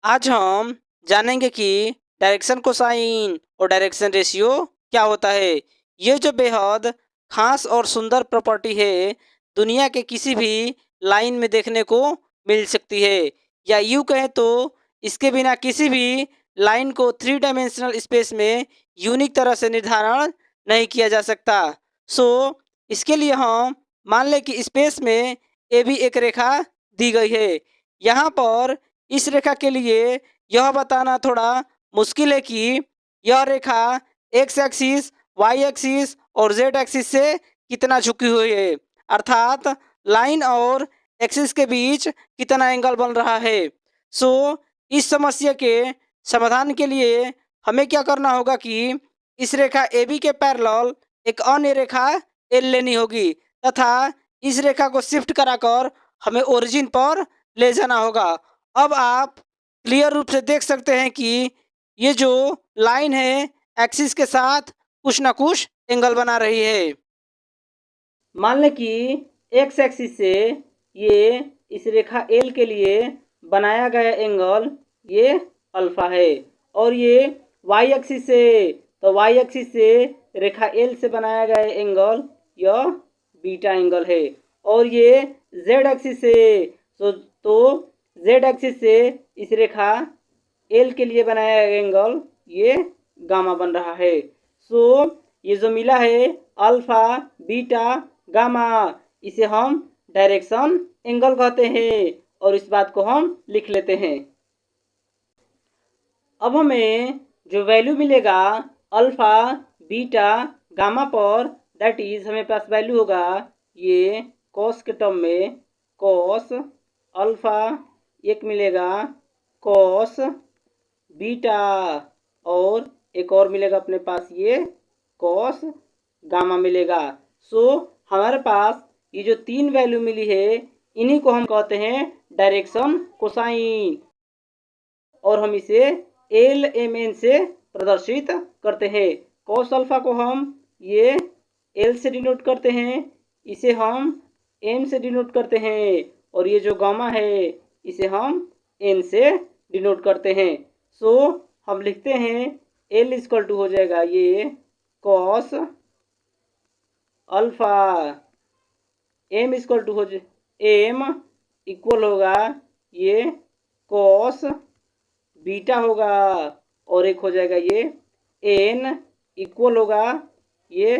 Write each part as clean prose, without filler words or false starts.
आज हम जानेंगे कि डायरेक्शन कोसाइन और डायरेक्शन रेशियो क्या होता है। ये जो बेहद खास और सुंदर प्रॉपर्टी है, दुनिया के किसी भी लाइन में देखने को मिल सकती है, या यूँ कहें तो इसके बिना किसी भी लाइन को थ्री डायमेंशनल स्पेस में यूनिक तरह से निर्धारण नहीं किया जा सकता। सो इसके लिए हम मान लें कि स्पेस में ए भी एक रेखा दी गई है। यहाँ पर इस रेखा के लिए यह बताना थोड़ा मुश्किल है कि यह रेखा एक्स एक्सिस, वाई एक्सिस और जेड एक्सिस से कितना झुकी हुई है, अर्थात लाइन और एक्सिस के बीच कितना एंगल बन रहा है। सो इस समस्या के समाधान के लिए हमें क्या करना होगा कि इस रेखा ए बी के पैरेलल एक अन्य रेखा एल लेनी होगी, तथा इस रेखा को शिफ्ट कराकर हमें ओरिजिन पर ले जाना होगा। अब आप क्लियर रूप से देख सकते हैं कि ये जो लाइन है एक्सिस के साथ कुछ ना कुछ एंगल बना रही है। मान लें कि एक्स एक्सिस से ये इस रेखा एल के लिए बनाया गया एंगल ये अल्फा है, और ये वाई एक्सिस से, तो वाई एक्सिस से रेखा एल से बनाया गया एंगल यह बीटा एंगल है, और ये जेड एक्सिस से, तो जेड एक्सिस से इस रेखा एल के लिए बनाया गया एंगल ये गामा बन रहा है। सो ये जो मिला है अल्फा बीटा गामा, इसे हम डायरेक्शन एंगल कहते हैं, और इस बात को हम लिख लेते हैं। अब हमें जो वैल्यू मिलेगा अल्फा बीटा गामा पर, दैट इज हमें पास वैल्यू होगा ये कॉस के टर्म में कॉस अल्फा, एक मिलेगा कॉस बीटा, और एक और मिलेगा अपने पास ये कॉस गामा मिलेगा। सो हमारे पास ये जो तीन वैल्यू मिली है, इन्हीं को हम कहते हैं डायरेक्शन कोसाइन, और हम इसे एल एम एन से प्रदर्शित करते हैं। कॉस अल्फा को हम ये एल से डिनोट करते हैं, इसे हम एम से डिनोट करते हैं, और ये जो गामा है इसे हम एन से डिनोट करते हैं। सो हम लिखते हैं एल इक्वल टू हो जाएगा ये cos alpha, m equal to हो एम इक्वल होगा ये कॉस बीटा होगा, और एक हो जाएगा ये एन इक्वल होगा ये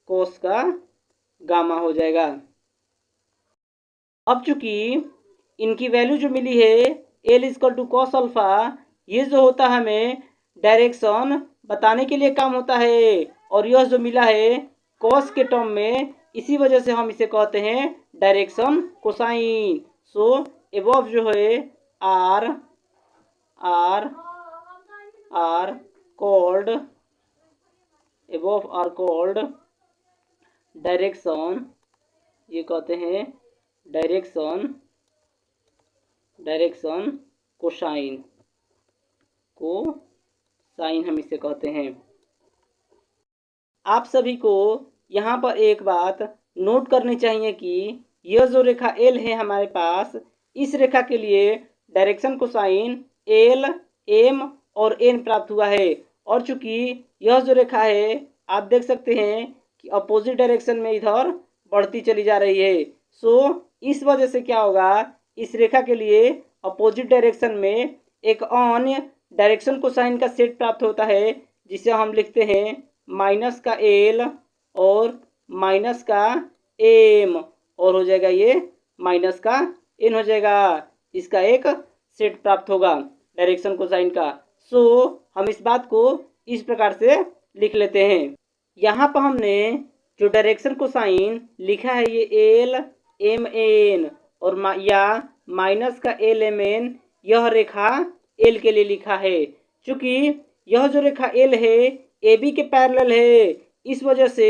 कॉस का गामा हो जाएगा। अब चूंकि इनकी वैल्यू जो मिली है l equal to cos alpha, ये जो होता है हमें डायरेक्शन बताने के लिए काम होता है, और यह जो मिला है कॉस के टर्म में, इसी वजह से हम इसे कहते हैं डायरेक्शन कोसाइन। सो एबव जो है r r r called above r called direction, ये कहते हैं direction direction cosine, cosine हम इसे कहते हैं। आप सभी को यहाँ पर एक बात नोट करनी चाहिए कि यह जो रेखा एल है हमारे पास, इस रेखा के लिए डायरेक्शन कोसाइन एल एम और एन प्राप्त हुआ है, और चूंकि यह जो रेखा है आप देख सकते हैं कि अपोजिट डायरेक्शन में इधर बढ़ती चली जा रही है। सो इस वजह से क्या होगा, इस रेखा के लिए अपोजिट डायरेक्शन में एक अन्य डायरेक्शन कोसाइन का सेट प्राप्त होता है, जिसे हम लिखते हैं माइनस का एल और माइनस का एम, और हो जाएगा ये माइनस का एन हो जाएगा। इसका एक सेट प्राप्त होगा डायरेक्शन कोसाइन का। सो हम इस बात को इस प्रकार से लिख लेते हैं। यहाँ पर हमने जो डायरेक्शन कोसाइन लिखा है ये एल एम एन और या माइनस का एल एम एन, यह रेखा एल के लिए लिखा है। चूंकि यह जो रेखा एल है ए बी के पैरेलल है, इस वजह से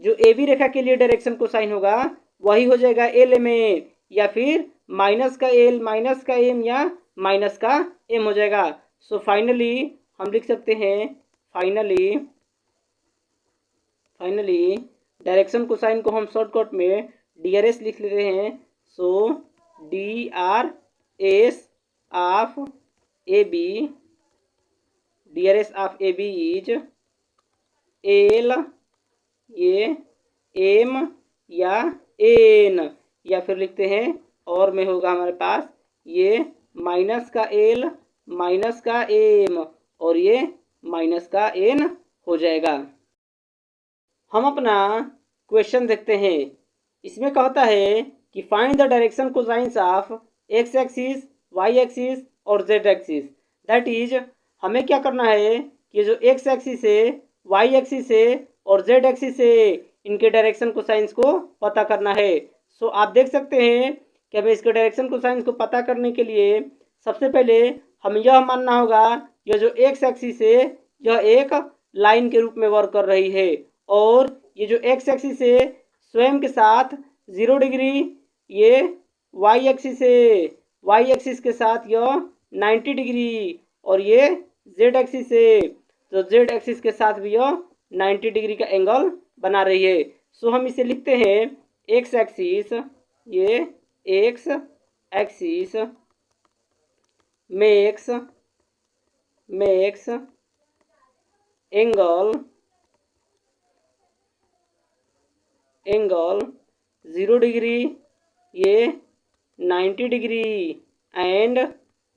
जो ए बी रेखा के लिए डायरेक्शन कोसाइन होगा वही हो जाएगा एल एम एन, या फिर माइनस का एल माइनस का एम या माइनस का एम हो जाएगा। सो फाइनली हम लिख सकते हैं फाइनली डायरेक्शन कोसाइन को हम शॉर्टकट में डी आर एस लिख लेते हैं। So D R S of A B, dearest of A B is L, ये एम या एन, या फिर लिखते हैं और में होगा हमारे पास ये माइनस का एल माइनस का एम और ये माइनस का एन हो जाएगा। हम अपना क्वेश्चन देखते हैं। इसमें कहता है कि find the direction cosines of x axis, y axis और जेड एक्सिस। दैट इज हमें क्या करना है कि जो एक्स एक्सिस है, वाई एक्सिस है और जेड एक्सिस है, इनके डायरेक्शन कोसाइंस को पता करना है। सो आप देख सकते हैं कि हमें इसके डायरेक्शन कोसाइंस को पता करने के लिए सबसे पहले हमें यह मानना होगा यह जो एक्स एक्सिस है यह एक लाइन के रूप में वर्क कर रही है और ये जो एक्स एक्सिस है स्वयं के साथ 0 डिग्री, ये वाई एक्सिस है, वाई एक्सिस के साथ यह 90 डिग्री और ये जेड एक्सिस है, तो जेड एक्सिस के साथ भी यह 90 डिग्री का एंगल बना रही है। सो हम इसे लिखते हैं एक्स एक्सिस, ये x axis makes angle 0 degree, ये 90 degree and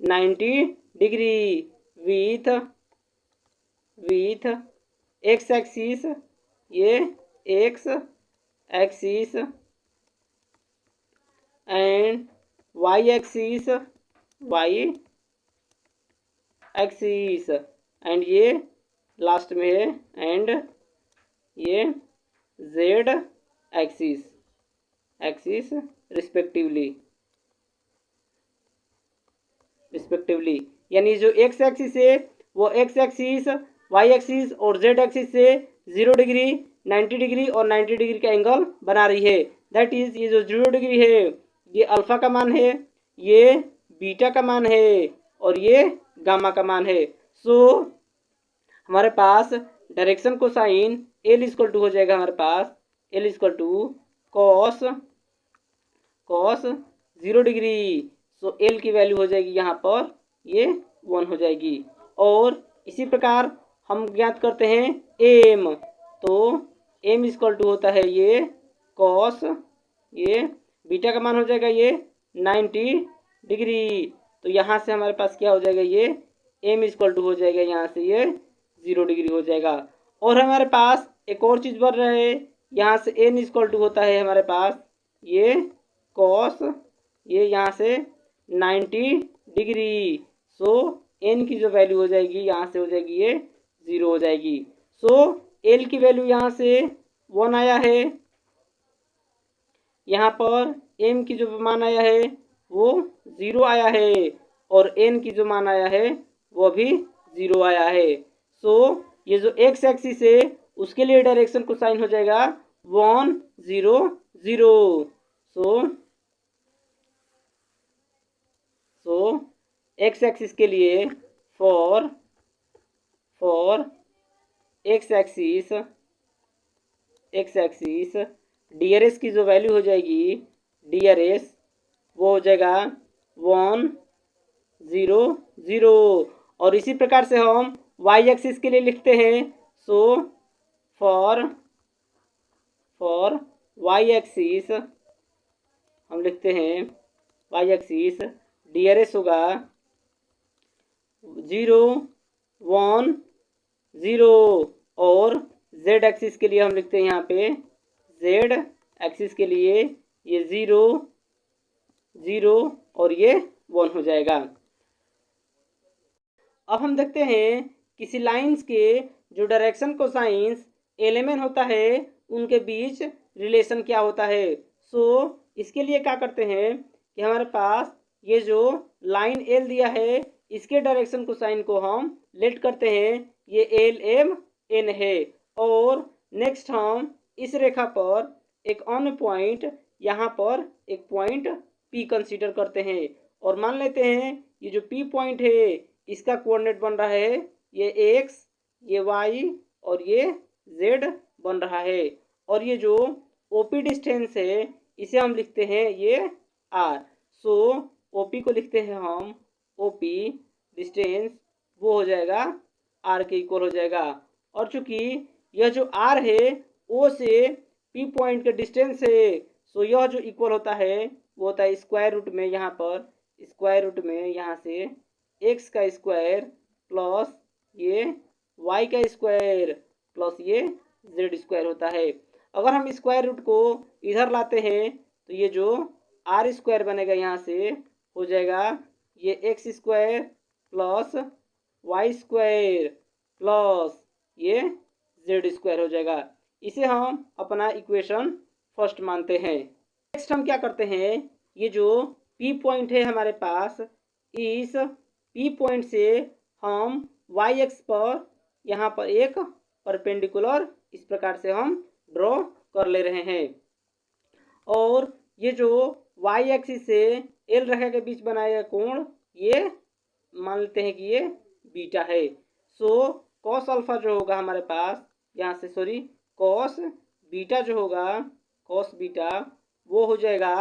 90 degree with x axis, ये x axis and y axis and ये लास्ट में है एंड ये जेड एक्सिस रिस्पेक्टिवली, यानी जो एक्स एक्सिस है वो एक्स एक्सिस, वाई एक्सिस और जेड एक्सिस से 0 डिग्री, 90 डिग्री और 90 डिग्री का एंगल बना रही है। दैट इज ये जो 0 डिग्री है ये अल्फा का मान है, ये बीटा का मान है और ये गामा का मान है। सो हमारे पास direction cosine l equal to हो जाएगा हमारे पास l equal to cos 0 degree. So l की वैल्यू हो जाएगी यहाँ पर ये 1 हो जाएगी। और इसी प्रकार हम ज्ञात करते हैं एम, तो एम इक्वल टू होता है ये कॉस, ये बीटा का मान हो जाएगा ये 90 डिग्री। तो यहाँ से हमारे पास क्या हो जाएगा ये एम इक्वल टू हो जाएगा यहाँ से ये 0 डिग्री हो जाएगा। और हमारे पास एक और चीज़ बढ़ रहा है, यहाँ से एन इक्वल टू होता है हमारे पास ये कॉस, ये यहाँ से 90 डिग्री। सो एन की जो वैल्यू हो जाएगी यहाँ से हो जाएगी ये 0 हो जाएगी। सो एल की वैल्यू यहाँ से 1 आया है, यहाँ पर एम की जो मान आया है वो 0 आया है और एन की जो मान आया है वो भी 0 आया है। सो ये जो एक्स एक्सिस है उसके लिए डायरेक्शन कोसाइन हो जाएगा 1 0 0। सो एक्स एक्सिस के लिए फॉर एक्स एक्सिस डीआरएस की जो वैल्यू हो जाएगी डीआरएस वो हो जाएगा 1 0 0। और इसी प्रकार से हम वाई एक्सिस के लिए लिखते हैं। सो फॉर वाई एक्सिस हम लिखते हैं वाई एक्सिस डीआरएस होगा 0 1 0 और जेड एक्सिस के लिए हम लिखते हैं यहाँ पे जेड एक्सिस के लिए ये 0 0 और ये 1 हो जाएगा। अब हम देखते हैं किसी लाइंस के जो डायरेक्शन कोसाइंस एलिमेंट होता है उनके बीच रिलेशन क्या होता है। सो इसके लिए क्या करते हैं कि हमारे पास ये जो लाइन एल दिया है इसके डायरेक्शन कोसाइन को हम लेट करते हैं ये एल एम एन है। और नेक्स्ट हम इस रेखा पर एक अन्य पॉइंट यहाँ पर एक पॉइंट पी कंसीडर करते हैं और मान लेते हैं ये जो पी पॉइंट है इसका कोऑर्डिनेट बन रहा है ये एक्स, ये वाई और ये जेड बन रहा है। और ये जो ओपी डिस्टेंस है इसे हम लिखते हैं ये आर। सो ओपी को लिखते हैं हम ओपी डिस्टेंस वो हो जाएगा आर के इक्वल हो जाएगा। और चूंकि यह जो आर है ओ से पी पॉइंट के डिस्टेंस है, सो यह जो इक्वल होता है वो होता है स्क्वायर रूट में, यहाँ पर स्क्वायर रूट में यहाँ से एक्स का स्क्वायर प्लस ये वाई का स्क्वायर प्लस ये जेड स्क्वायर होता है। अगर हम स्क्वायर रूट को इधर लाते हैं तो ये जो आर स्क्वायर बनेगा यहाँ से हो जाएगा ये x square plus y square plus ये जेड स्क्वायर हो जाएगा। इसे हम अपना इक्वेशन फर्स्ट मानते हैं। नेक्स्ट हम क्या करते हैं, ये जो पी पॉइंट है हमारे पास, इस पी पॉइंट से हम वाई एक्स पर यहाँ पर एक परपेंडिकुलर इस प्रकार से हम ड्रॉ कर ले रहे हैं। और ये जो वाई एक्सिस से एल रेखा के बीच बनाया कोण ये मान लेते हैं कि ये बीटा है। सो कॉस अल्फा जो होगा हमारे पास यहाँ से, सॉरी कॉस बीटा जो होगा, कॉस बीटा वो हो जाएगा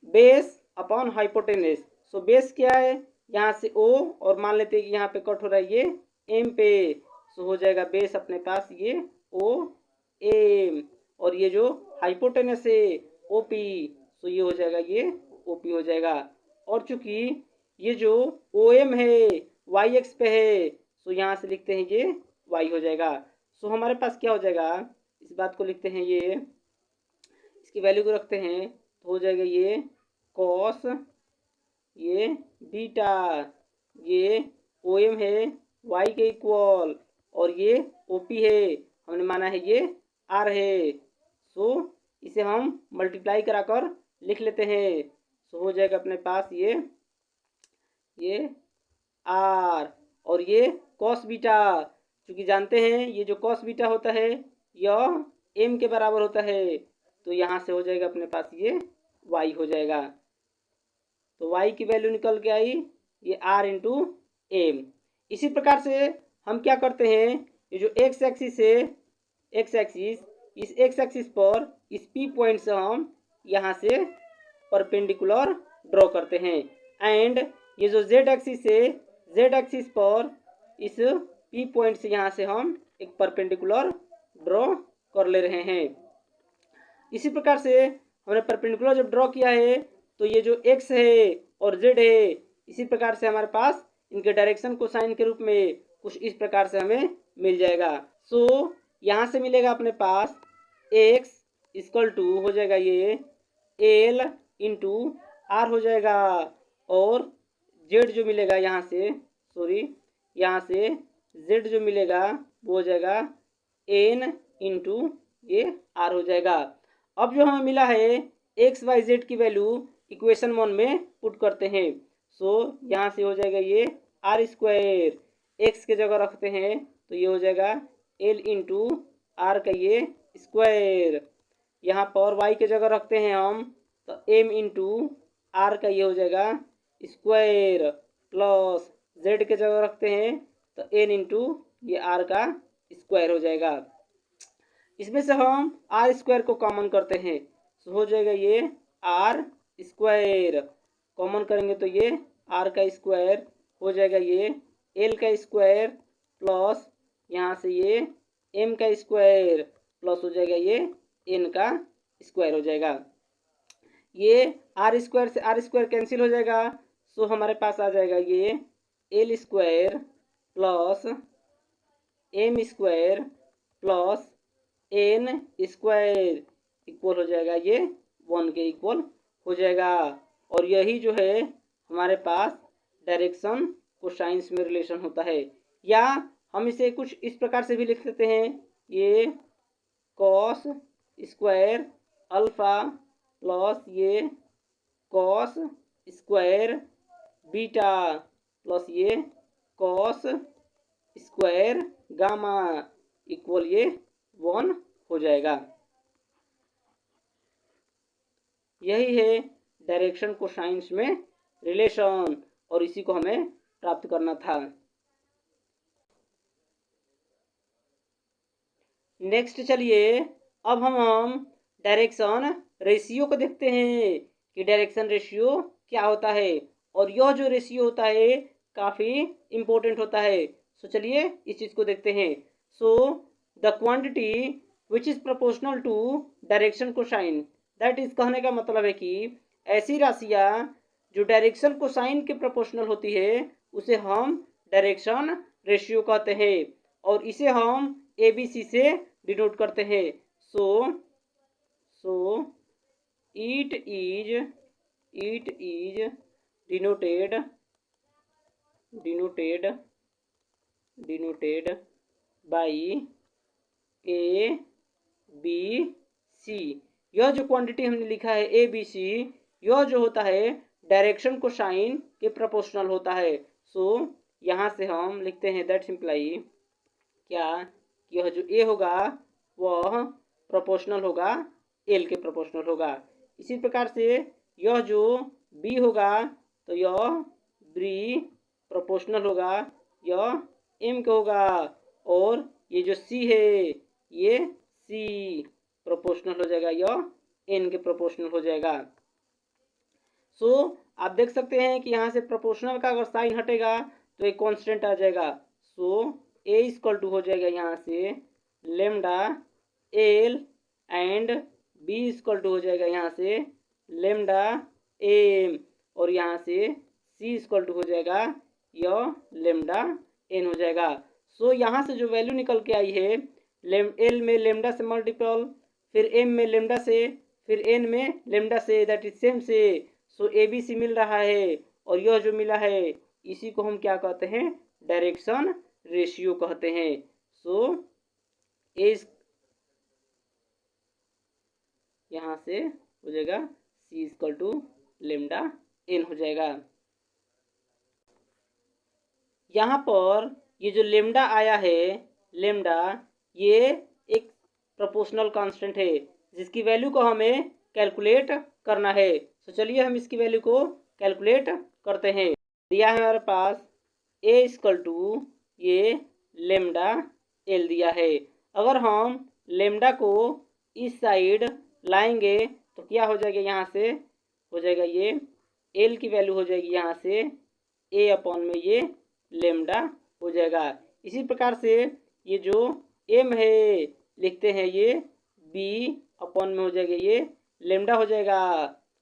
base upon hypotenuse. So base क्या है, यहाँ से ओ और मान लेते हैं कि यहाँ पे कट हो रहा है ये एम पे, सो हो जाएगा बेस अपने पास ये ओ एम, और ये जो हाइपोटेनस है ओ पी, सो ये हो जाएगा ये ओ पी हो जाएगा। और चूंकि ये जो ओ एम है वाई एक्स पे है, सो यहाँ से लिखते हैं ये वाई हो जाएगा। सो हमारे पास क्या हो जाएगा, इस बात को लिखते हैं, ये इसकी वैल्यू को रखते हैं तो हो जाएगा ये कॉस ये बीटा, ये ओ एम है वाई के इक्वल, और ये ओ पी है हमने माना है ये आर है। सो इसे हम मल्टीप्लाई कराकर लिख लेते हैं। सो हो जाएगा अपने पास ये आर, और ये कॉस बीटा, क्योंकि जानते हैं ये जो कॉस बीटा होता है यह एम के बराबर होता है, तो यहाँ से हो जाएगा अपने पास ये वाई हो जाएगा। तो वाई की वैल्यू निकल के आई ये आर इंटू एम। इसी प्रकार से हम क्या करते हैं, ये जो एक्स एक्सिस है, एक्स एक्सिस, इस एक्स एक्सिस पर इस पी पॉइंट से हम यहाँ से परपेंडिकुलर ड्रॉ करते हैं। एंड ये जो जेड एक्सिस है, जेड एक्सिस पर इस पी पॉइंट से यहाँ से हम एक परपेंडिकुलर ड्रॉ कर ले रहे हैं। इसी प्रकार से हमने परपेंडिकुलर जब ड्रॉ किया है तो ये जो एक्स है और जेड है, इसी प्रकार से हमारे पास इनके डायरेक्शन को साइन के रूप में कुछ इस प्रकार से हमें मिल जाएगा। सो यहाँ से मिलेगा अपने पास एक्स इक्वल टू हो जाएगा ये एल इंटू आर हो जाएगा, और जेड जो मिलेगा यहाँ से, सॉरी यहाँ से जेड जो मिलेगा वो हो जाएगा एन इंटू ये आर हो जाएगा। अब जो हमें मिला है एक्स वाई जेड की वैल्यू इक्वेशन 1 में पुट करते हैं। सो यहाँ से हो जाएगा ये आर स्क्वायर, एक्स के जगह रखते हैं तो ये हो जाएगा एल इंटू आर का ये स्क्वायर, यहाँ पर वाई के जगह रखते हैं हम तो एम इंटू आर का ये हो जाएगा स्क्वायर, प्लस जेड के जगह रखते हैं तो एन इंटू ये आर का स्क्वायर हो जाएगा। इसमें से हम आर स्क्वायर को कॉमन करते हैं तो हो जाएगा ये आर स्क्वायर, कॉमन करेंगे तो ये आर का स्क्वायर हो जाएगा ये एल का स्क्वायर, प्लस यहाँ से ये एम का स्क्वायर, प्लस हो जाएगा ये एन का स्क्वायर हो जाएगा। ये आर स्क्वायर से आर स्क्वायर कैंसिल हो जाएगा, सो हमारे पास आ जाएगा ये l square plus m square plus n square equal हो जाएगा ये 1 के इक्वल हो जाएगा। और यही जो है हमारे पास डायरेक्शन कोसाइंस में रिलेशन होता है। या हम इसे कुछ इस प्रकार से भी लिख सकते हैं, ये कॉस स्क्वायर अल्फा प्लस ये कॉस स्क्वायर बीटा प्लस ये कॉस स्क्वायर गामा इक्वल ये 1 हो जाएगा। यही है डायरेक्शन कोसाइंस में रिलेशन, और इसी को हमें प्राप्त करना था। नेक्स्ट चलिए अब हम डायरेक्शन रेशियो को देखते हैं कि डायरेक्शन रेशियो क्या होता है। और यह जो रेशियो होता है काफ़ी इम्पोर्टेंट होता है। सो चलिए इस चीज़ को देखते हैं। So the quantity which is proportional to direction cosine, that is कहने का मतलब है कि ऐसी राशियाँ जो डायरेक्शन कोसाइन के प्रोपोर्शनल होती है उसे हम डायरेक्शन रेशियो कहते हैं और इसे हम ए बी सी से डिनोट करते हैं। So so it is denoted by a b c. यह जो क्वांटिटी हमने लिखा है ए बी सी, यह जो होता है डायरेक्शन कोसाइन के प्रोपोर्शनल होता है। सो यहाँ से हम लिखते हैं दैट सिंप्लाई क्या, यह जो ए होगा वह प्रोपोर्शनल होगा एल के प्रोपोर्शनल होगा। इसी प्रकार से यह जो बी होगा तो यह बी प्रोपोर्शनल होगा यह एम का होगा और ये जो सी है ये सी प्रोपोर्शनल हो जाएगा, यह एन के प्रोपोर्शनल हो जाएगा। सो आप देख सकते हैं कि यहाँ से प्रोपोर्शनल का अगर साइन हटेगा तो एक कांस्टेंट आ जाएगा। सो ए इक्वल टू हो जाएगा यहाँ से lambda l and b equal to हो जाएगा यहाँ से लेमडा एम और यहाँ से सी इक्वल टू हो जाएगा यह लेमडा एन हो जाएगा। सो यहाँ से जो वैल्यू निकल के आई है एल में लेमडा से मल्टीपल, फिर एम में लेमडा से, फिर एन में लेमडा से, दैट इज सेम से। सो ए बी सी मिल रहा है और यह जो मिला है इसी को हम क्या कहते हैं, डायरेक्शन रेशियो कहते हैं। सो इस यहाँ से हो जाएगा सी इक्वल टू लेमडा एन हो जाएगा। यहाँ पर ये जो लेमडा आया है, लेमडा ये एक प्रोपोर्शनल कांस्टेंट है जिसकी वैल्यू को हमें कैलकुलेट करना है। तो चलिए हम इसकी वैल्यू को कैलकुलेट करते हैं। दिया है हमारे पास ए इक्वल टू ये लेमडा एल दिया है। अगर हम लेमडा को इस साइड लाएंगे तो क्या हो जाएगा, यहाँ से हो जाएगा ये एल की वैल्यू हो जाएगी यहाँ से ए अपॉन में ये लेमडा हो जाएगा। इसी प्रकार से ये जो एम है लिखते हैं ये बी अपॉन में हो जाएगा ये लेमडा हो जाएगा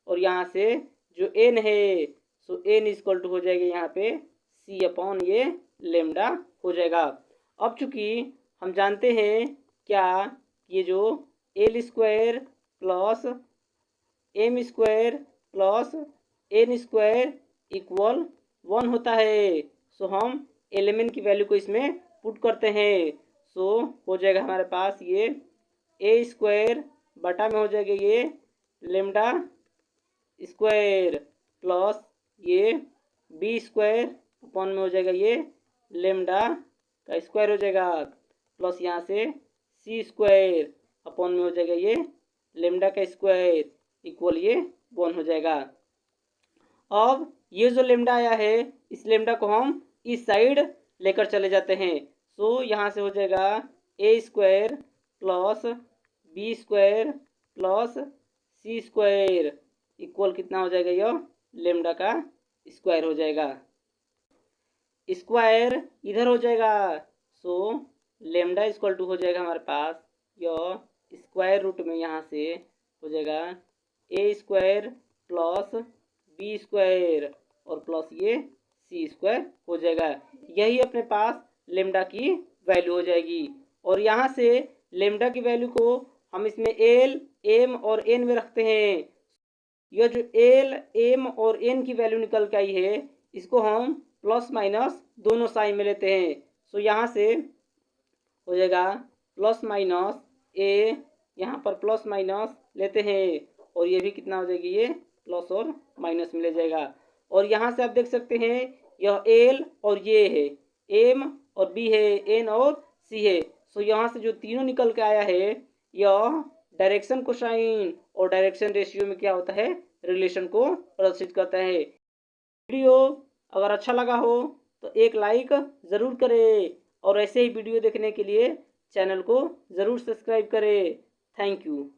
और यहाँ से जो एन है सो एन इक्वल टू हो जाएगा यहाँ पे सी अपॉन ये लेमडा हो जाएगा। अब चूंकि हम जानते हैं क्या, ये जो l square plus m square plus n square equal 1 होता है। सो हम एलिमेंट की वैल्यू को इसमें पुट करते हैं। सो हो जाएगा हमारे पास ये ए स्क्वायर बटा में हो जाएगा ये लेमडा स्क्वायर प्लस ये बी स्क्वायर अपॉन में हो जाएगा ये लेमडा का स्क्वायर हो जाएगा प्लस यहाँ से सी स्क्वायर अपॉन में हो जाएगा ये लेमडा का स्क्वायर इक्वल ये 1 हो जाएगा। अब ये जो लेमडा आया है इस लेमडा को हम इस साइड लेकर चले जाते हैं। सो यहाँ से हो जाएगा a square plus b square plus c square equal कितना हो जाएगा, यह लेमडा का स्क्वायर हो जाएगा। स्क्वायर इधर हो जाएगा सो लेमडा इक्वल टू हो जाएगा हमारे पास यह स्क्वायर रूट में यहाँ से हो जाएगा a square plus b square और प्लस ये सी स्क्वायर हो जाएगा। यही अपने पास लेमडा की वैल्यू हो जाएगी और यहाँ से लेमडा की वैल्यू को हम इसमें एल एम और एन में रखते हैं। यह जो एल एम और एन की वैल्यू निकल के आई है इसको हम प्लस माइनस दोनों साइन में लेते हैं। सो यहाँ से हो जाएगा प्लस माइनस ए, यहाँ पर प्लस माइनस लेते हैं और ये भी कितना हो जाएगी, ये प्लस और माइनस में ले जाएगा। और यहाँ से आप देख सकते हैं यह एल और ये है, एम और बी है, एन और सी है। सो यहाँ से जो तीनों निकल के आया है यह डायरेक्शन कोसाइन और डायरेक्शन रेशियो में क्या होता है, रिलेशन को प्रदर्शित करता है। वीडियो अगर अच्छा लगा हो तो एक लाइक ज़रूर करें और ऐसे ही वीडियो देखने के लिए चैनल को ज़रूर सब्सक्राइब करें। Thank you.